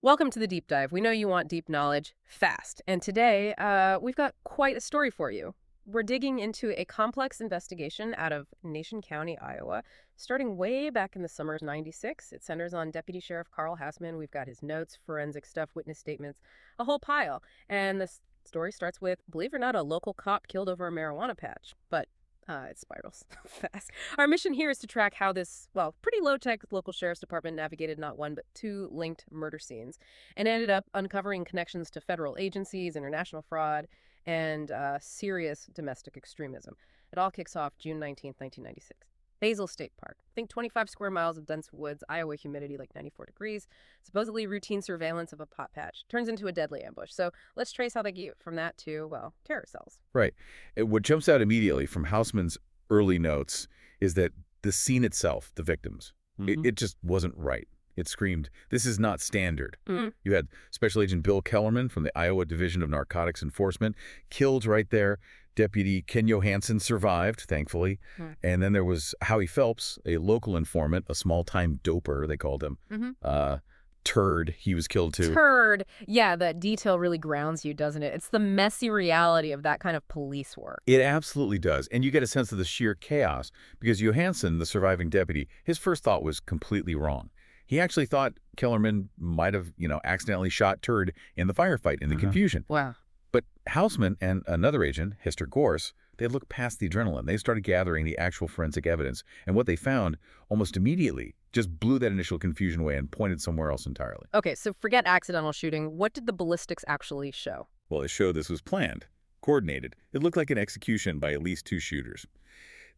Welcome to the deep dive. We know you want deep knowledge fast. And today, we've got quite a story for you. We're digging into a complex investigation out of Nation County, Iowa, starting way back in the summer of '96. It centers on Deputy Sheriff Carl Houseman. We've got his notes, forensic stuff, witness statements, a whole pile. And the story starts with, believe it or not, a local cop killed over a marijuana patch. But it spirals fast. Our mission here is to track how this, well, pretty low-tech local sheriff's department navigated not one, but two linked murder scenes and ended up uncovering connections to federal agencies, international fraud, and serious domestic extremism. It all kicks off June 19th, 1996. Basil State Park. Think 25 square miles of dense woods, Iowa humidity like 94 degrees, supposedly routine surveillance of a pot patch. Turns into a deadly ambush. So let's trace how they get from that to, well, terror cells. Right. What jumps out immediately from Houseman's early notes is that the scene itself, the victims, it just wasn't right. It screamed, this is not standard. You had Special Agent Bill Kellerman from the Iowa Division of Narcotics Enforcement killed right there. Deputy Ken Johansson survived, thankfully. And then there was Howie Phelps, a local informant, a small-time doper, they called him. Turd, he was killed too. Turd. Yeah, that detail really grounds you, doesn't it? It's the messy reality of that kind of police work. It absolutely does. And you get a sense of the sheer chaos because Johansson, the surviving deputy, his first thought was completely wrong. He actually thought Kellerman might have, accidentally shot Turd in the firefight in the confusion. Wow. But Houseman and another agent, Hester Gorse, they looked past the adrenaline. They started gathering the actual forensic evidence. And what they found almost immediately just blew that initial confusion away and pointed somewhere else entirely. Okay, so forget accidental shooting. What did the ballistics actually show? Well, it showed this was planned, coordinated. It looked like an execution by at least two shooters.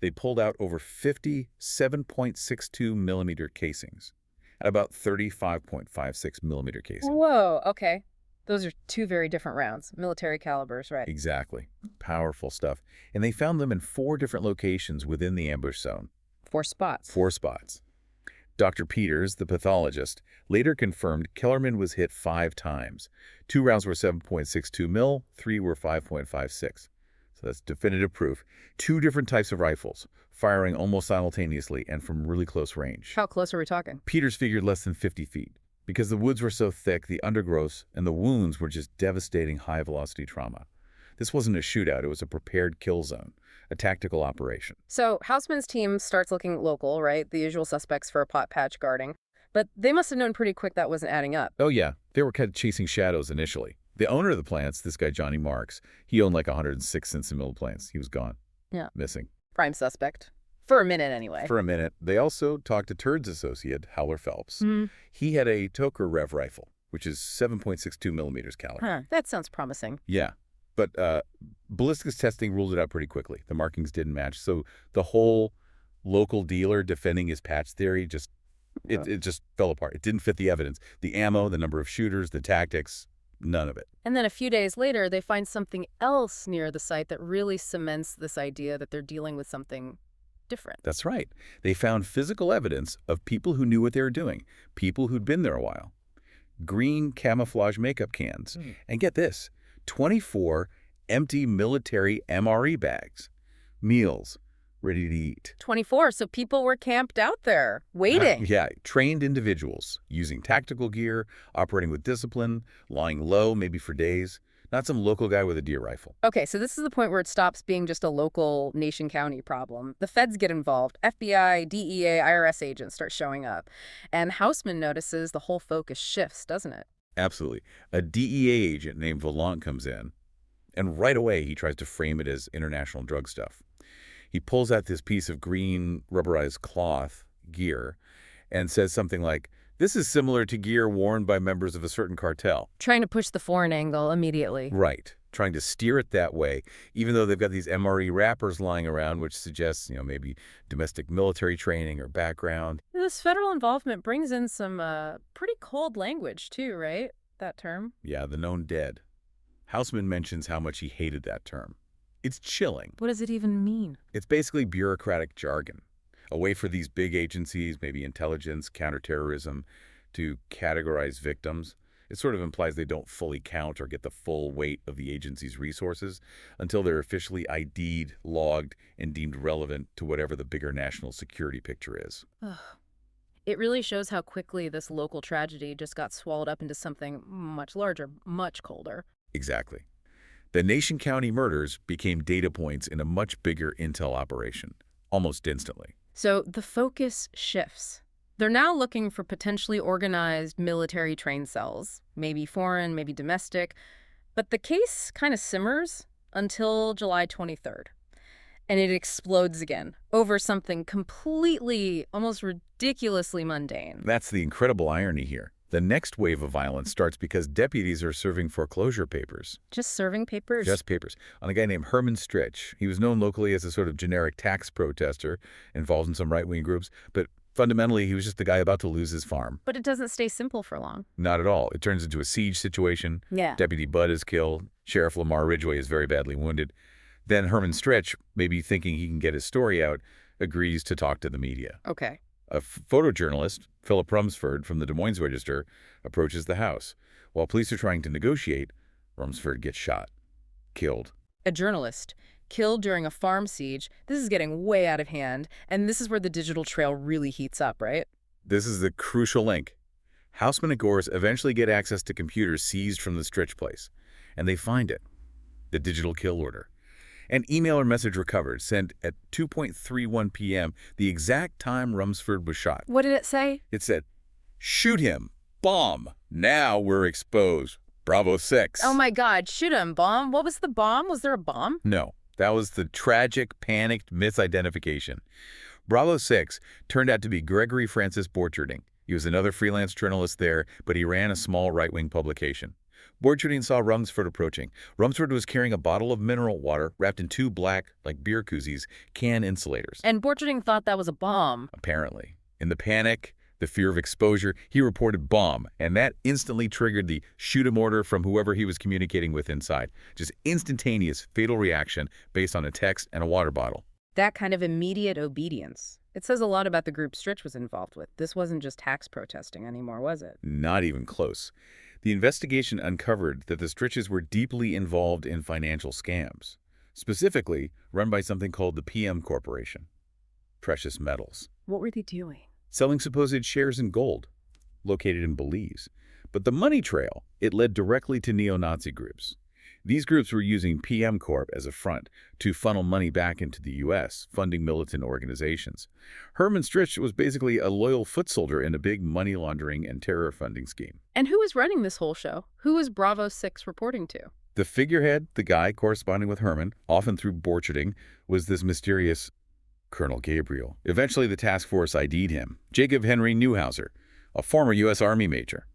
They pulled out over 50 7.62 millimeter casings and about 35.56 millimeter casings. Whoa, okay. Those are two very different rounds, military calibers, right? Exactly. Powerful stuff. And they found them in 4 different locations within the ambush zone. 4 spots. 4 spots. Dr. Peters, the pathologist, later confirmed Kellerman was hit 5 times. 2 rounds were 7.62 mil, 3 were 5.56. So that's definitive proof. 2 different types of rifles, firing almost simultaneously and from really close range. How close are we talking? Peters figured less than 50 feet. Because the woods were so thick, the undergrowth and the wounds were just devastating high-velocity trauma. This wasn't a shootout. It was a prepared kill zone, a tactical operation. So Houseman's team starts looking local, right? The usual suspects for a pot patch guarding. But they must have known pretty quick that wasn't adding up. Oh, yeah. They were kind of chasing shadows initially. The owner of the plants, this guy Johnny Marks, he owned like 106 Simpson Mill plants. He was gone. Yeah. Missing. Prime suspect. For a minute, anyway. For a minute. They also talked to Turd's associate, Howler Phelps. He had a Toker Rev rifle, which is 7.62 millimeters caliber. Huh. That sounds promising. Yeah. But ballistics testing ruled it out pretty quickly. The markings didn't match. So the whole local dealer defending his patch theory it just fell apart. It didn't fit the evidence. The ammo, the number of shooters, the tactics, none of it. And then a few days later, they find something else near the site that really cements this idea that they're dealing with something different. That's right. They found physical evidence of people who knew what they were doing, people who'd been there a while. Green camouflage makeup cans. And get this, 24 empty military MRE bags. Meals, ready to eat. 24, so people were camped out there, waiting. Yeah, trained individuals, using tactical gear, operating with discipline, lying low, maybe for days. Not some local guy with a deer rifle. Okay, so this is the point where it stops being just a local Nation County problem. The feds get involved. FBI, DEA, IRS agents start showing up. And Houseman notices the whole focus shifts, doesn't it? Absolutely. A DEA agent named Volant comes in, and right away he tries to frame it as international drug stuff. He pulls out this piece of green rubberized cloth gear and says something like, this is similar to gear worn by members of a certain cartel. Trying to push the foreign angle immediately. Right. Trying to steer it that way, even though they've got these MRE wrappers lying around, which suggests, maybe domestic military training or background. This federal involvement brings in some pretty cold language, too, right? That term. Yeah, the known dead. Houseman mentions how much he hated that term. It's chilling. What does it even mean? It's basically bureaucratic jargon. A way for these big agencies, maybe intelligence, counterterrorism, to categorize victims. It sort of implies they don't fully count or get the full weight of the agency's resources until they're officially ID'd, logged, and deemed relevant to whatever the bigger national security picture is. Ugh. It really shows how quickly this local tragedy just got swallowed up into something much larger, much colder. Exactly. The Nation County murders became data points in a much bigger intel operation, almost instantly. So the focus shifts. They're now looking for potentially organized military trained cells, maybe foreign, maybe domestic. But the case kind of simmers until July 23rd. And it explodes again over something completely, almost ridiculously mundane. That's the incredible irony here. The next wave of violence starts because deputies are serving foreclosure papers. Just serving papers? Just papers. On a guy named Herman Stritch. He was known locally as a sort of generic tax protester, involved in some right-wing groups, but fundamentally, he was just the guy about to lose his farm. But it doesn't stay simple for long. Not at all. It turns into a siege situation. Yeah. Deputy Budd is killed. Sheriff Lamar Ridgway is very badly wounded. Then Herman Stritch, maybe thinking he can get his story out, agrees to talk to the media. Okay. A photojournalist, Philip Rumsford from the Des Moines Register, approaches the house. While police are trying to negotiate, Rumsford gets shot. Killed. A journalist killed during a farm siege. This is getting way out of hand, and this is where the digital trail really heats up, right? This is the crucial link. Houseman and Gorse eventually get access to computers seized from the Stritch place, and they find it, the digital kill order. An email or message recovered, sent at 2:31 p.m., the exact time Rumsford was shot. What did it say? It said, "Shoot him. Bomb. Now we're exposed. Bravo 6. Oh my God, shoot him, bomb. What was the bomb? Was there a bomb? No, that was the tragic, panicked misidentification. Bravo 6 turned out to be Gregory Francis Borcherding. He was another freelance journalist there, but he ran a small right-wing publication. Borcherding saw Rumsford approaching. Rumsford was carrying a bottle of mineral water wrapped in two black, like beer koozies, can insulators. And Borcherding thought that was a bomb. Apparently. In the panic, the fear of exposure, he reported bomb, and that instantly triggered the shoot-him order from whoever he was communicating with inside. Just instantaneous, fatal reaction based on a text and a water bottle. That kind of immediate obedience. It says a lot about the group Stritch was involved with. This wasn't just tax protesting anymore, was it? Not even close. The investigation uncovered that the Stritches were deeply involved in financial scams, specifically run by something called the PM Corporation. Precious metals. What were they doing? Selling supposed shares in gold, located in Belize. But the money trail, it led directly to neo-Nazi groups. These groups were using PM Corp as a front to funnel money back into the U.S., funding militant organizations. Herman Stritch was basically a loyal foot soldier in a big money laundering and terror funding scheme. And who was running this whole show? Who was Bravo 6 reporting to? The figurehead, the guy corresponding with Herman, often through Borcherding, was this mysterious Colonel Gabriel. Eventually, the task force ID'd him. Jacob Henry Neuhauser, a former U.S. Army major.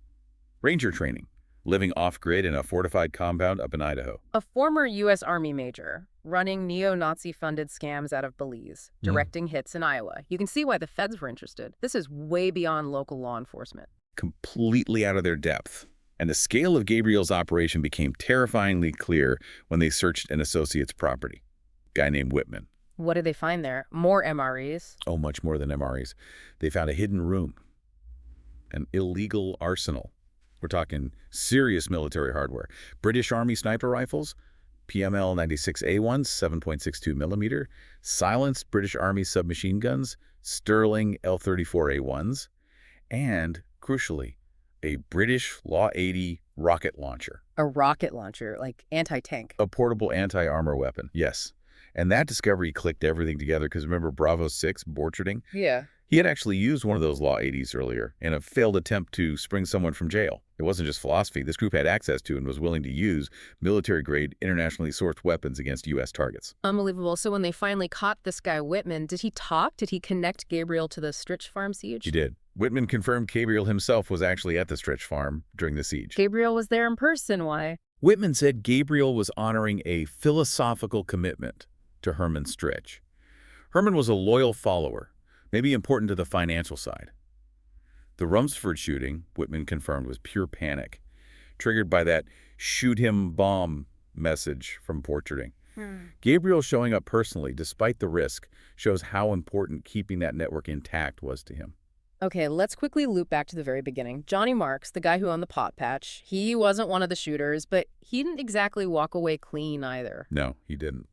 Ranger training, living off-grid in a fortified compound up in Idaho. A former U.S. Army major running neo-Nazi-funded scams out of Belize, directing hits in Iowa. You can see why the feds were interested. This is way beyond local law enforcement. Completely out of their depth. And the scale of Gabriel's operation became terrifyingly clear when they searched an associate's property, a guy named Whitman. What did they find there? More MREs? Oh, much more than MREs. They found a hidden room, an illegal arsenal. We're talking serious military hardware. British Army sniper rifles, PML 96A1s, 7.62 millimeter, silenced British Army submachine guns, Sterling L34A1s, and, crucially, a British Law 80 rocket launcher. A rocket launcher, like anti-tank. A portable anti-armor weapon, yes. And that discovery clicked everything together because remember Bravo 6, Borcherding? Yeah. He had actually used one of those Law 80s earlier in a failed attempt to spring someone from jail. It wasn't just philosophy. This group had access to and was willing to use military-grade, internationally sourced weapons against U.S. targets. Unbelievable. So when they finally caught this guy Whitman, did he talk? Did he connect Gabriel to the Stritch farm siege? He did. Whitman confirmed Gabriel himself was actually at the Stritch farm during the siege. Gabriel was there in person. Why? Whitman said Gabriel was honoring a philosophical commitment to Herman Stritch. Herman was a loyal follower, maybe important to the financial side. The Rumsford shooting, Whitman confirmed, was pure panic, triggered by that shoot him bomb message from Borcherding. Gabriel showing up personally, despite the risk, shows how important keeping that network intact was to him. Okay, let's quickly loop back to the very beginning. Johnny Marks, the guy who owned the pot patch, he wasn't one of the shooters, but he didn't exactly walk away clean either. No, he didn't.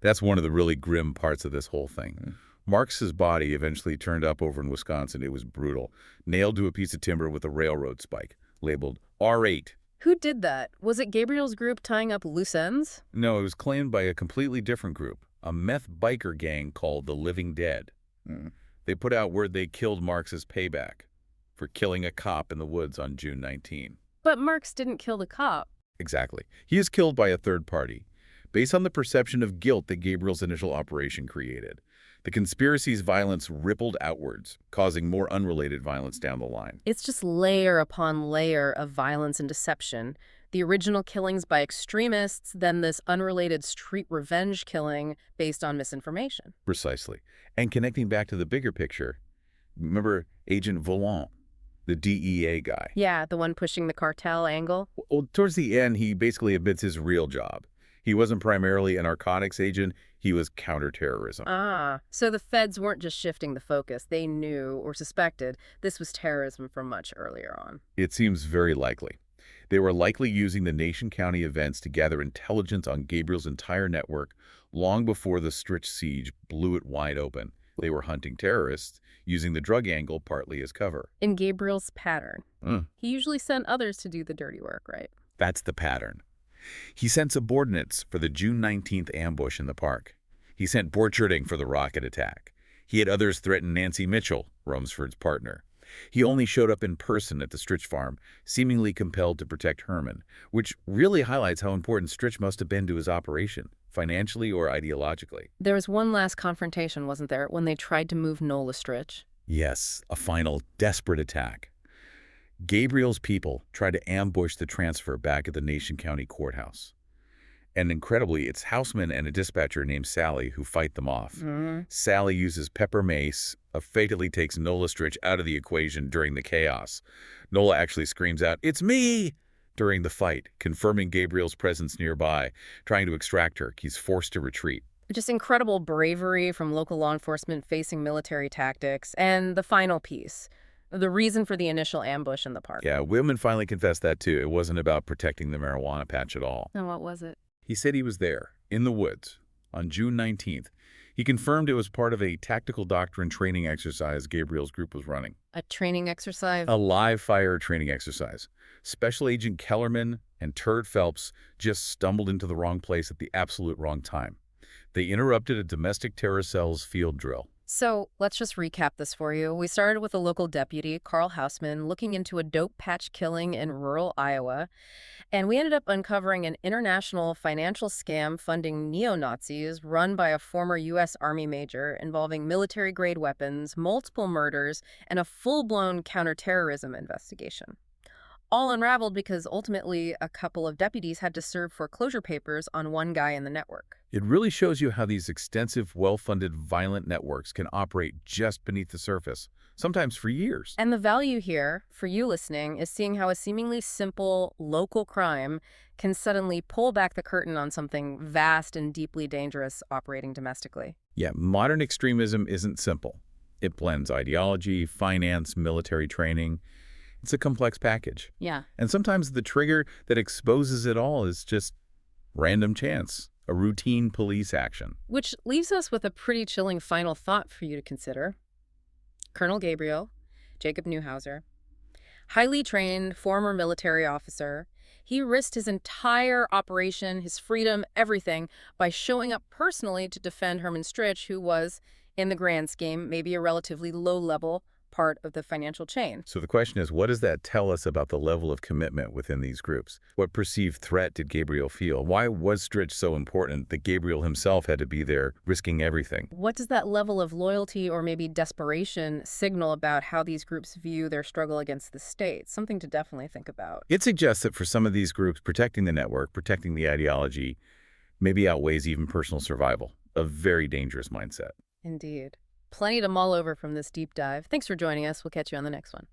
That's one of the really grim parts of this whole thing. Marx's body eventually turned up over in Wisconsin. It was brutal. Nailed to a piece of timber with a railroad spike, labeled R8. Who did that? Was it Gabriel's group tying up loose ends? No, it was claimed by a completely different group, a meth biker gang called the Living Dead. They put out word they killed Marx's payback for killing a cop in the woods on June 19. But Marx didn't kill the cop. Exactly. He is killed by a third party, based on the perception of guilt that Gabriel's initial operation created. The conspiracy's violence rippled outwards, causing more unrelated violence down the line. It's just layer upon layer of violence and deception. The original killings by extremists, then this unrelated street revenge killing based on misinformation. Precisely. And connecting back to the bigger picture, remember Agent Volant, the DEA guy? Yeah, the one pushing the cartel angle. Well, towards the end, he basically admits his real job. He wasn't primarily a narcotics agent, he was counterterrorism. Ah, so the feds weren't just shifting the focus. They knew or suspected this was terrorism from much earlier on. It seems very likely. They were likely using the Nation County events to gather intelligence on Gabriel's entire network long before the Stritch siege blew it wide open. They were hunting terrorists, using the drug angle partly as cover. In Gabriel's pattern. He usually sent others to do the dirty work, right? That's the pattern. He sent subordinates for the June 19th ambush in the park. He sent Borcherding for the rocket attack. He had others threaten Nancy Mitchell, Rumsford's partner. He only showed up in person at the Stritch farm, seemingly compelled to protect Herman, which really highlights how important Stritch must have been to his operation, financially or ideologically. There was one last confrontation, wasn't there, when they tried to move Nola Stritch? Yes, a final, desperate attack. Gabriel's people tried to ambush the transfer back at the Nation County courthouse. And incredibly, it's Houseman and a dispatcher named Sally who fight them off. Sally uses pepper mace, fatally takes Nola Stritch out of the equation during the chaos. Nola actually screams out, "It's me!" during the fight, confirming Gabriel's presence nearby. Trying to extract her, he's forced to retreat. Just incredible bravery from local law enforcement facing military tactics. And the final piece, the reason for the initial ambush in the park. Yeah, Whitman finally confessed that too. It wasn't about protecting the marijuana patch at all. And what was it? He said he was there, in the woods, on June 19th. He confirmed it was part of a tactical doctrine training exercise Gabriel's group was running. A training exercise? A live-fire training exercise. Special Agent Kellerman and Turd Phelps just stumbled into the wrong place at the absolute wrong time. They interrupted a domestic terror cell's field drill. So let's just recap this for you. We started with a local deputy, Carl Houseman, looking into a dope patch killing in rural Iowa. And we ended up uncovering an international financial scam funding neo-Nazis run by a former U.S. Army major involving military-grade weapons, multiple murders, and a full-blown counterterrorism investigation. All unraveled because ultimately a couple of deputies had to serve foreclosure papers on one guy in the network. It really shows you how these extensive, well-funded, violent networks can operate just beneath the surface, sometimes for years. And the value here, for you listening, is seeing how a seemingly simple local crime can suddenly pull back the curtain on something vast and deeply dangerous operating domestically. Yeah, modern extremism isn't simple. It blends ideology, finance, military training. It's a complex package. Yeah. And sometimes the trigger that exposes it all is just random chance, a routine police action. Which leaves us with a pretty chilling final thought for you to consider. Colonel Gabriel, Jacob Neuhauser, highly trained former military officer, he risked his entire operation, his freedom, everything, by showing up personally to defend Herman Stritch, who was, in the grand scheme, maybe a relatively low-level part of the financial chain. So the question is, what does that tell us about the level of commitment within these groups? What perceived threat did Gabriel feel? Why was Stritch so important that Gabriel himself had to be there, risking everything? What does that level of loyalty or maybe desperation signal about how these groups view their struggle against the state? Something to definitely think about. It suggests that for some of these groups, protecting the network, protecting the ideology, maybe outweighs even personal survival. A very dangerous mindset. Indeed. Plenty to mull over from this deep dive. Thanks for joining us. We'll catch you on the next one.